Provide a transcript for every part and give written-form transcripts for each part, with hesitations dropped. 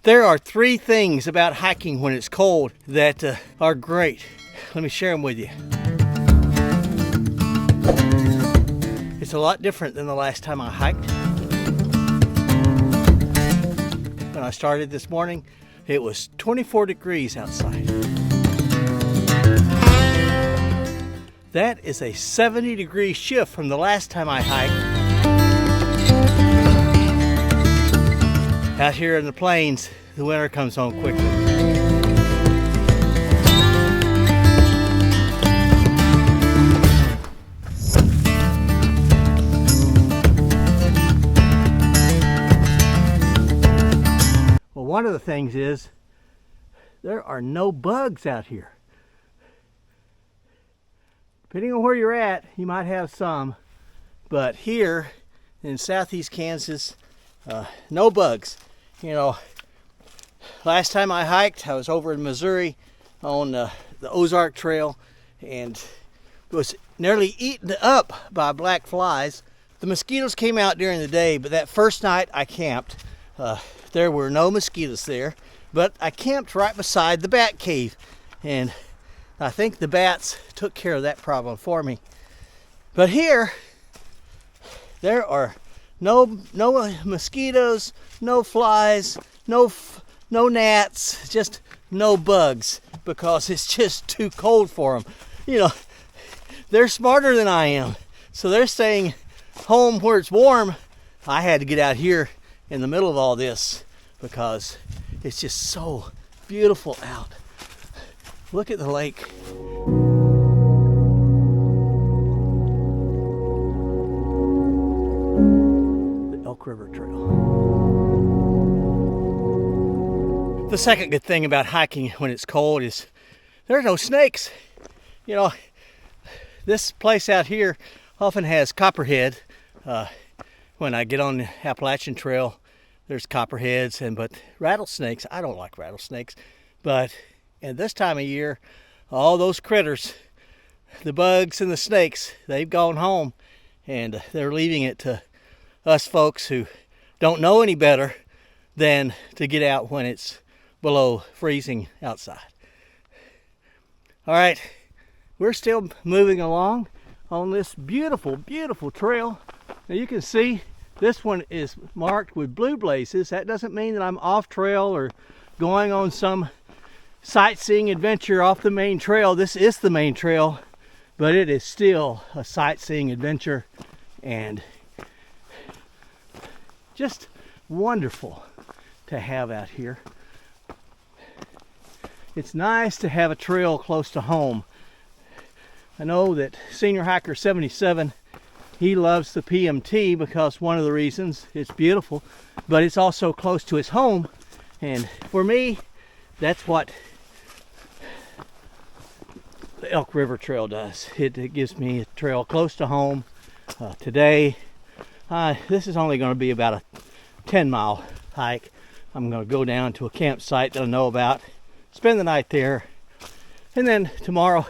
There are three things about hiking when it's cold that are great. Let me share them with you. It's a lot different than the last time I hiked. When I started this morning, it was 24 degrees outside. That is a 70-degree shift from the last time I hiked. Out here in the plains, the winter comes on quickly. Well, one of the things is there are no bugs out here. Depending on where you're at, you might have some, but here in southeast Kansas, no bugs. You know, last time I hiked, I was over in Missouri on the Ozark Trail and was nearly eaten up by black flies. The mosquitoes came out during the day, but that first night I camped, there were no mosquitoes there, but I camped right beside the bat cave, and I think the bats took care of that problem for me. But here, there are no mosquitoes, no flies, no gnats, just no bugs, because it's just too cold for them. You know, they're smarter than I am, so they're staying home where it's warm. I had to get out here in the middle of all this because it's just so beautiful out. Look at the lake. Elk River Trail. The second good thing about hiking when it's cold is there are no snakes. You know, this place out here often has copperhead. When I get on the Appalachian Trail, there's copperheads, but rattlesnakes, I don't like rattlesnakes. But at this time of year, all those critters, the bugs and the snakes, they've gone home, and they're leaving it to us folks who don't know any better than to get out when it's below freezing outside. All right, we're still moving along on this beautiful, beautiful trail. Now you can see this one is marked with blue blazes. That doesn't mean that I'm off trail or going on some sightseeing adventure off the main trail. This is the main trail, but it is still a sightseeing adventure and just wonderful to have out here. It's nice to have a trail close to home. I know that Senior Hiker 77, he loves the PMT because one of the reasons it's beautiful, but it's also close to his home. And for me, that's what the Elk River Trail does. It gives me a trail close to home. Today, this is only going to be about a 10-mile hike. I'm going to go down to a campsite that I know about, spend the night there, and then tomorrow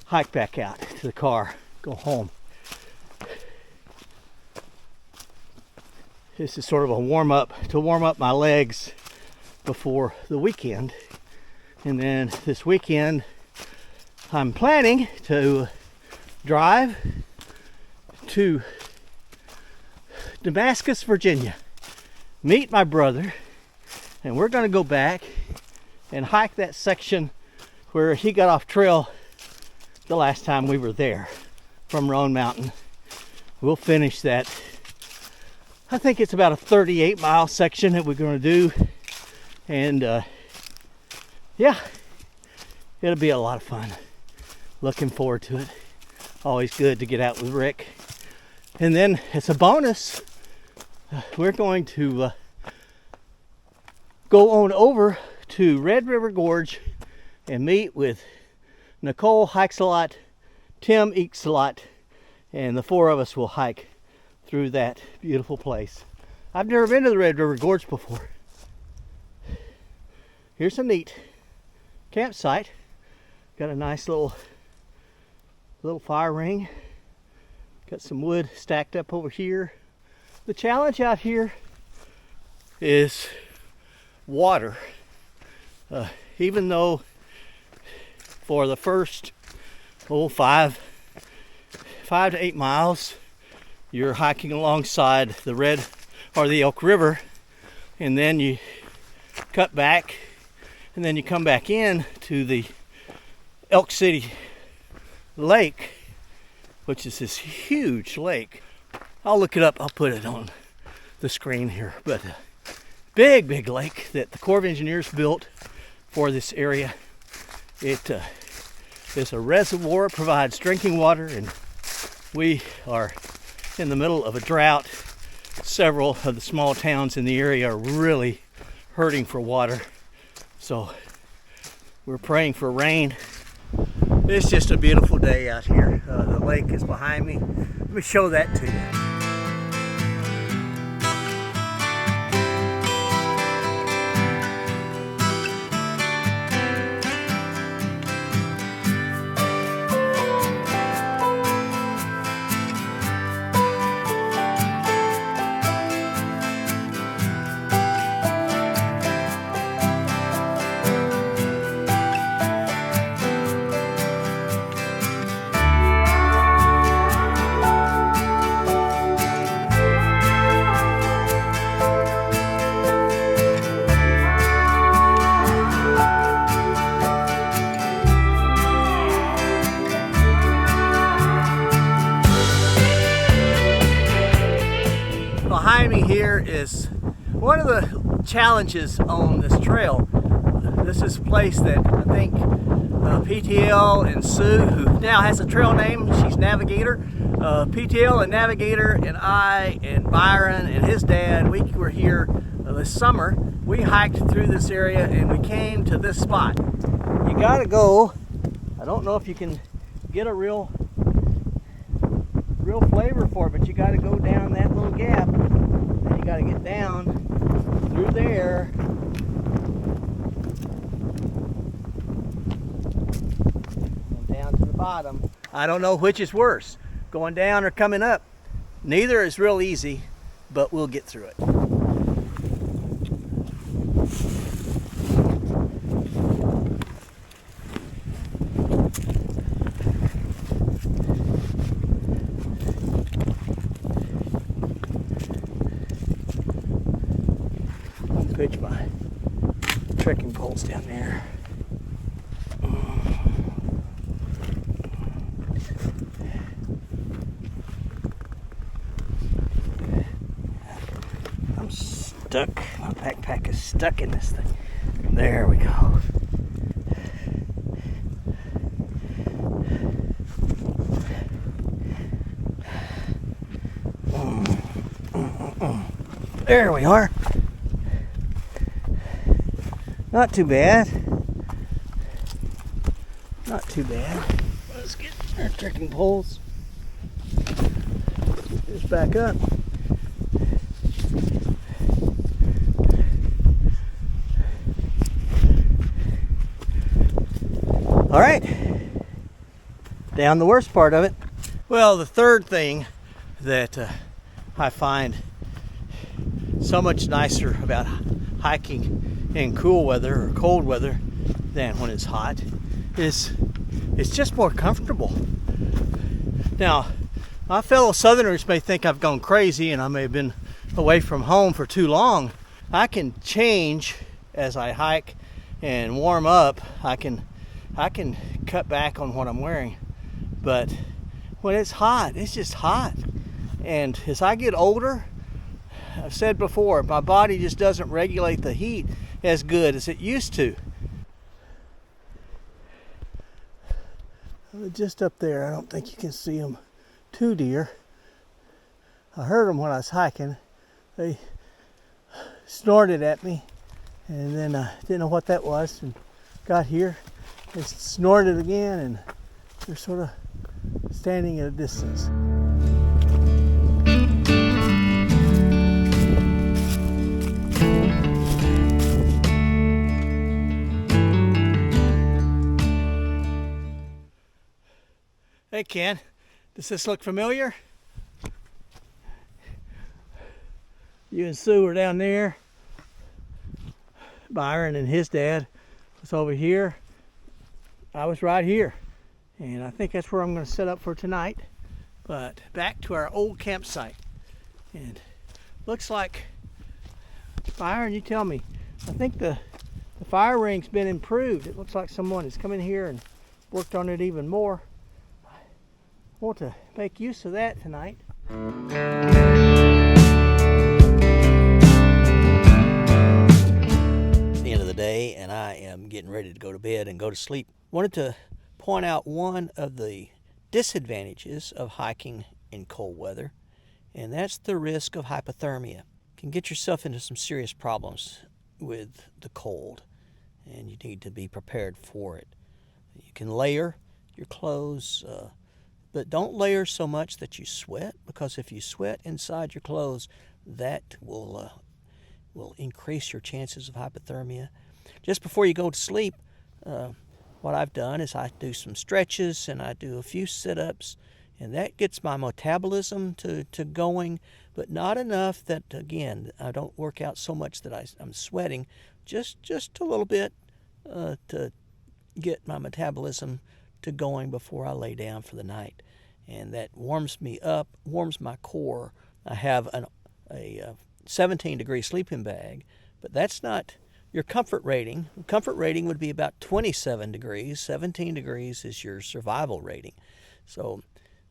hike back out to the car, go home. This is sort of a warm-up to warm up my legs before the weekend. And then this weekend, I'm planning to drive to Damascus, Virginia, meet my brother, and we're going to go back and hike that section where he got off trail the last time we were there from Roan Mountain. We'll finish that. I think it's about a 38-mile section that we're going to do, and yeah, it'll be a lot of fun. Looking forward to it. Always good to get out with Rick. And then as a bonus, we're going to go on over to Red River Gorge and meet with Nicole hikes a lot, Tim eats a lot, and the four of us will hike through that beautiful place. I've never been to the Red River Gorge before. Here's a neat campsite. Got a nice little fire ring. Got some wood stacked up over here. The challenge out here is water. Even though for the first 5 to 8 miles you're hiking alongside the Elk River, and then you cut back and then you come back in to the Elk City Lake, which is this huge lake. I'll look it up, I'll put it on the screen here, but big lake that the Corps of Engineers built for this area. It is a reservoir, it provides drinking water, and we are in the middle of a drought. Several of the small towns in the area are really hurting for water, so we're praying for rain. It's just a beautiful day out here. The lake is behind me. Let me show that to you. Behind me here is one of the challenges on this trail. This is a place that I think PTL and Sue, who now has a trail name, she's Navigator. PTL and Navigator and I and Byron and his dad, we were here this summer. We hiked through this area and we came to this spot. You gotta go, I don't know if you can get a real flavor for it, but you got to go down that little gap, and you got to get down through there, and down to the bottom. I don't know which is worse, going down or coming up. Neither is real easy, but we'll get through it. Pitch my trekking poles down there. I'm stuck. My backpack is stuck in this thing. There we go. There we are. Not too bad. Not too bad. Let's get our trekking poles. Get this back up. All right. Down the worst part of it. Well, the third thing that I find so much nicer about hiking in cool weather or cold weather than when it's hot is it's just more comfortable. Now, my fellow Southerners may think I've gone crazy and I may have been away from home for too long. I can change as I hike and warm up. I can cut back on what I'm wearing, but when it's hot, it's just hot. And as I get older, I've said before, my body just doesn't regulate the heat as good as it used to. Just up there, I don't think you can see them. 2 deer. I heard them when I was hiking. They snorted at me, and then I didn't know what that was, and got here. They snorted again, and they're sort of standing at a distance. Hey Ken, does this look familiar? You and Sue are down there. Byron and his dad was over here. I was right here. And I think that's where I'm going to set up for tonight. But back to our old campsite. And looks like, Byron, you tell me, I think the fire ring's been improved. It looks like someone has come in here and worked on it even more. I want to make use of that tonight. The end of the day, and I am getting ready to go to bed and go to sleep. Wanted to point out one of the disadvantages of hiking in cold weather, and that's the risk of hypothermia. You can get yourself into some serious problems with the cold, and you need to be prepared for it. You can layer your clothes, but don't layer so much that you sweat, because if you sweat inside your clothes, that will increase your chances of hypothermia. Just before you go to sleep, what I've done is I do some stretches and I do a few sit-ups, and that gets my metabolism to going, but not enough that, again, I don't work out so much that I'm sweating, just a little bit to get my metabolism to going before I lay down for the night. And that warms me up, warms my core. I have a 17-degree sleeping bag, but that's not your comfort rating. Comfort rating would be about 27 degrees. 17 degrees is your survival rating. So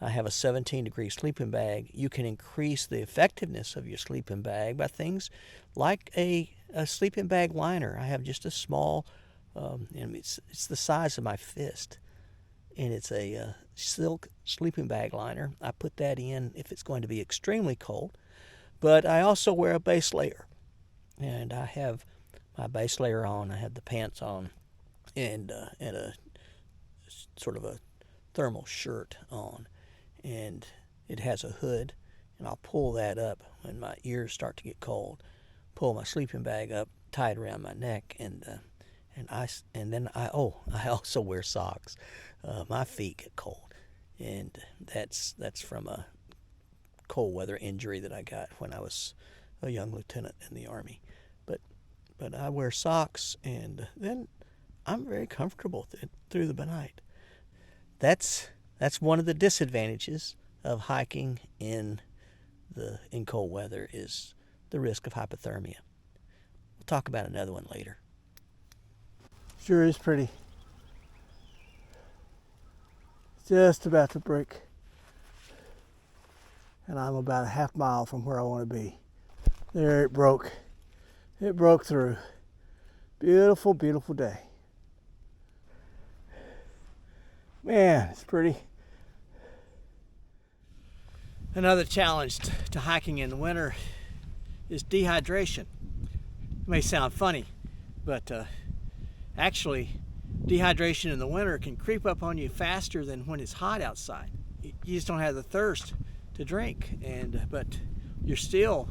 I have a 17-degree sleeping bag. You can increase the effectiveness of your sleeping bag by things like a sleeping bag liner. I have just a small, and it's the size of my fist, and it's a silk sleeping bag liner. I put that in if it's going to be extremely cold, but I also wear a base layer, and I have my base layer on. I have the pants on, and a sort of a thermal shirt on, and it has a hood, and I'll pull that up when my ears start to get cold. Pull my sleeping bag up, tie it around my neck, and then I also wear socks. My feet get cold, and that's from a cold weather injury that I got when I was a young lieutenant in the Army. But I wear socks, and then I'm very comfortable through the night. That's one of the disadvantages of hiking in cold weather, is the risk of hypothermia. We'll talk about another one later. Sure is pretty. Just about to break, and I'm about a half mile from where I want to be. There it broke. It broke through. Beautiful, beautiful day. Man, it's pretty. Another challenge to hiking in the winter is dehydration. It may sound funny, but actually, dehydration in the winter can creep up on you faster than when it's hot outside. You just don't have the thirst to drink, but you're still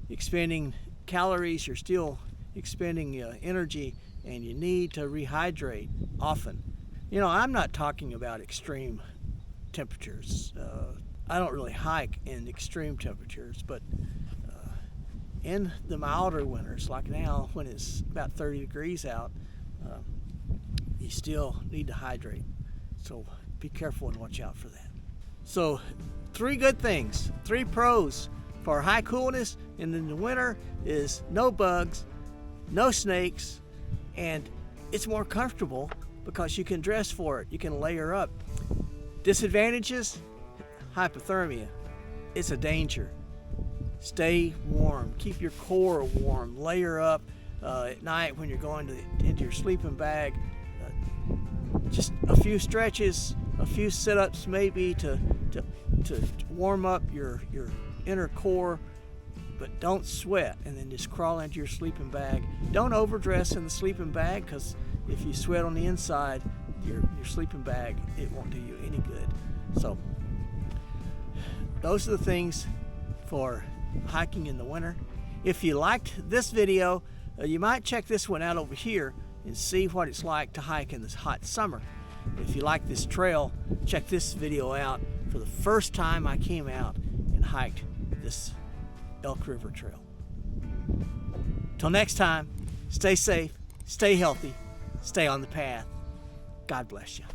expending calories, you're still expending energy, and you need to rehydrate often. You know, I'm not talking about extreme temperatures. I don't really hike in extreme temperatures, but in the milder winters, like now when it's about 30 degrees out, you still need to hydrate. So be careful and watch out for that. So 3 good things, 3 pros for high coolness in the winter is no bugs, no snakes, and it's more comfortable because you can dress for it. You can layer up. Disadvantages, hypothermia. It's a danger. Stay warm. Keep your core warm. Layer up at night when you're going into your sleeping bag. Just a few stretches, a few sit-ups maybe to warm up your inner core, but don't sweat, and then just crawl into your sleeping bag. Don't overdress in the sleeping bag, because if you sweat on the inside, your sleeping bag, it won't do you any good. So those are the things for hiking in the winter. If you liked this video, you might check this one out over here and see what it's like to hike in this hot summer. If you like this trail, check this video out for the first time I came out and hiked this Elk River Trail. Till next time, Stay safe, stay healthy, stay on the path. God bless you.